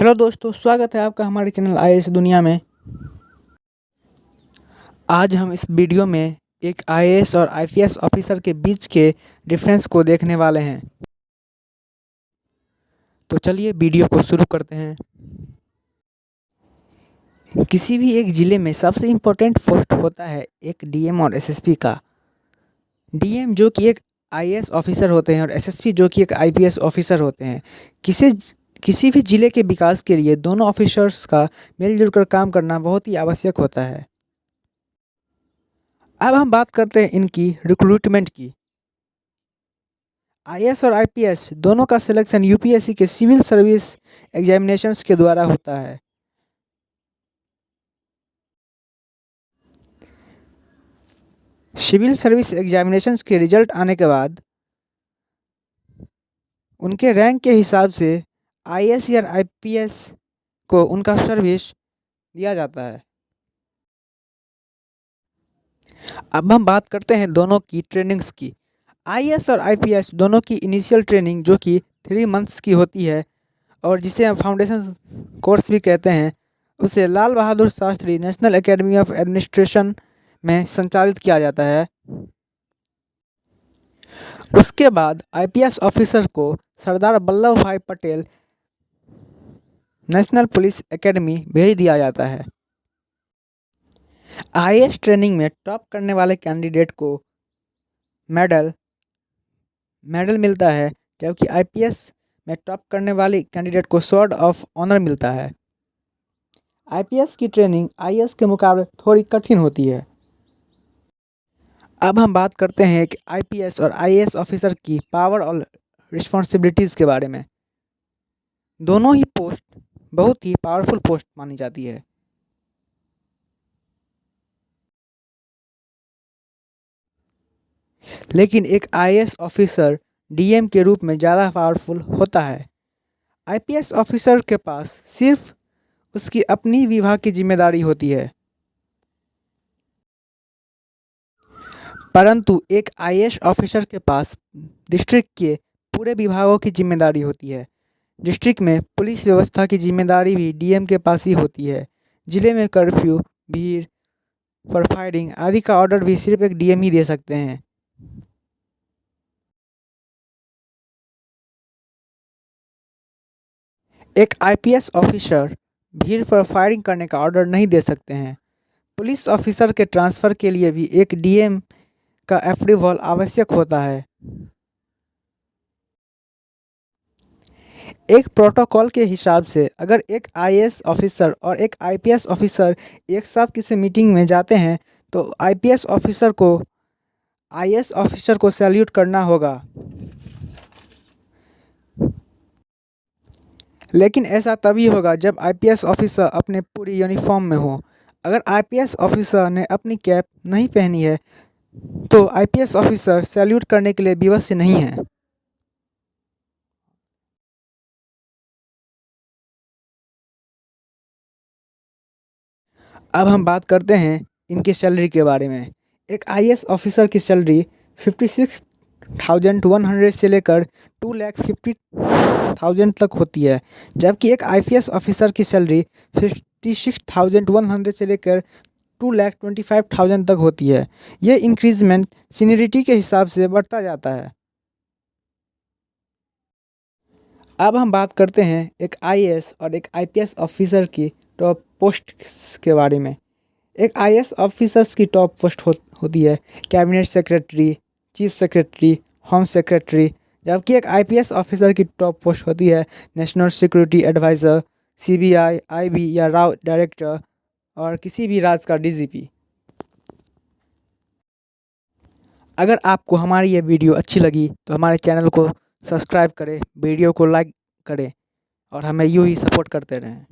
Hello दोस्तों, स्वागत है आपका हमारे चैनल आईएएस दुनिया में। आज हम इस वीडियो में एक आईएएस और आईपीएस ऑफिसर के बीच के डिफरेंस को देखने वाले हैं। तो चलिए वीडियो को शुरू करते हैं। किसी भी एक ज़िले में सबसे इम्पोर्टेंट पोस्ट होता है एक डीएम और एसएसपी का। डीएम जो कि एक आईएएस ऑफिसर होते हैं और एसएसपी जो कि एक आईपीएस ऑफिसर होते हैं। किसी भी ज़िले के विकास के लिए दोनों ऑफिसर्स का मिलजुल कर काम करना बहुत ही आवश्यक होता है। अब हम बात करते हैं इनकी रिक्रूटमेंट की। आईएएस और आईपीएस दोनों का सिलेक्शन यूपीएससी के सिविल सर्विस एग्जामिनेशंस के द्वारा होता है। सिविल सर्विस एग्जामिनेशंस के रिजल्ट आने के बाद उनके रैंक के हिसाब से आईएएस या आईपीएस को उनका सर्विस दिया जाता है। अब हम बात करते हैं दोनों की ट्रेनिंग्स की। आईएएस और आईपीएस दोनों की इनिशियल ट्रेनिंग जो कि 3 मंथ्स की होती है और जिसे हम फाउंडेशन कोर्स भी कहते हैं, उसे Lal Bahadur Shastri national academy of administration में संचालित किया जाता है। उसके बाद आईपीएस ऑफिसर को सरदार वल्लभ भाई पटेल नेशनल पुलिस एकेडमी भेज दिया जाता है। आईएएस ट्रेनिंग में टॉप करने वाले कैंडिडेट को मेडल मिलता है, जबकि आईपीएस में टॉप करने वाले कैंडिडेट को स्वॉर्ड ऑफ ऑनर मिलता है। आईपीएस की ट्रेनिंग आईएएस के मुकाबले थोड़ी कठिन होती है। अब हम बात करते हैं कि आईपीएस और आईएएस ऑफिसर की पावर और रिस्पॉन्सिबिलिटीज़ के बारे में। दोनों ही पोस्ट बहुत ही पावरफुल पोस्ट मानी जाती है। लेकिन एक आईएएस ऑफिसर डीएम के रूप में ज़्यादा पावरफुल होता है। आईपीएस ऑफिसर के पास सिर्फ उसकी अपनी विभाग की जिम्मेदारी होती है, परंतु एक आईएएस ऑफिसर के पास डिस्ट्रिक्ट के पूरे विभागों की जिम्मेदारी होती है। डिस्ट्रिक्ट में पुलिस व्यवस्था की जिम्मेदारी भी डीएम के पास ही होती है। ज़िले में कर्फ्यू, भीड़ फॉर फायरिंग आदि का ऑर्डर भी सिर्फ एक डीएम ही दे सकते हैं। एक आईपीएस ऑफिसर भीड़ पर फायरिंग करने का ऑर्डर नहीं दे सकते हैं। पुलिस ऑफिसर के ट्रांसफ़र के लिए भी एक डीएम का अप्रूवल आवश्यक होता है। एक प्रोटोकॉल के हिसाब से अगर एक आईएएस ऑफिसर और एक आईपीएस ऑफिसर एक साथ किसी मीटिंग में जाते हैं तो आईपीएस ऑफिसर को आईएएस ऑफिसर को सैल्यूट करना होगा। लेकिन ऐसा तभी होगा जब आईपीएस ऑफिसर अपने पूरी यूनिफॉर्म में हो। अगर आईपीएस ऑफिसर ने अपनी कैप नहीं पहनी है तो आईपीएस ऑफिसर सैल्यूट करने के लिए विवश नहीं है। अब हम बात करते हैं इनके सैलरी के बारे में। एक आईएएस ऑफिसर की सैलरी 56,100 से लेकर 2,50,000 तक होती है, जबकि एक आईपीएस ऑफिसर की सैलरी 56,100 से लेकर 2,25,000 तक होती है। ये इंक्रीजमेंट सीनियरिटी के हिसाब से बढ़ता जाता है। अब हम बात करते हैं एक आईएएस और एक आईपीएस ऑफिसर की टॉप पोस्ट के बारे में। एक आईएएस ऑफिसर्स की टॉप पोस्ट होती है cabinet secretary, chief secretary, home secretary, जबकि एक आईपीएस ऑफिसर की टॉप पोस्ट होती है national security advisor, CBI, IB या राव डायरेक्टर और किसी भी राज्य का डीजीपी। अगर आपको हमारी ये वीडियो अच्छी लगी तो हमारे चैनल को सब्सक्राइब करें, वीडियो को लाइक करें और हमें यूँ ही सपोर्ट करते रहें।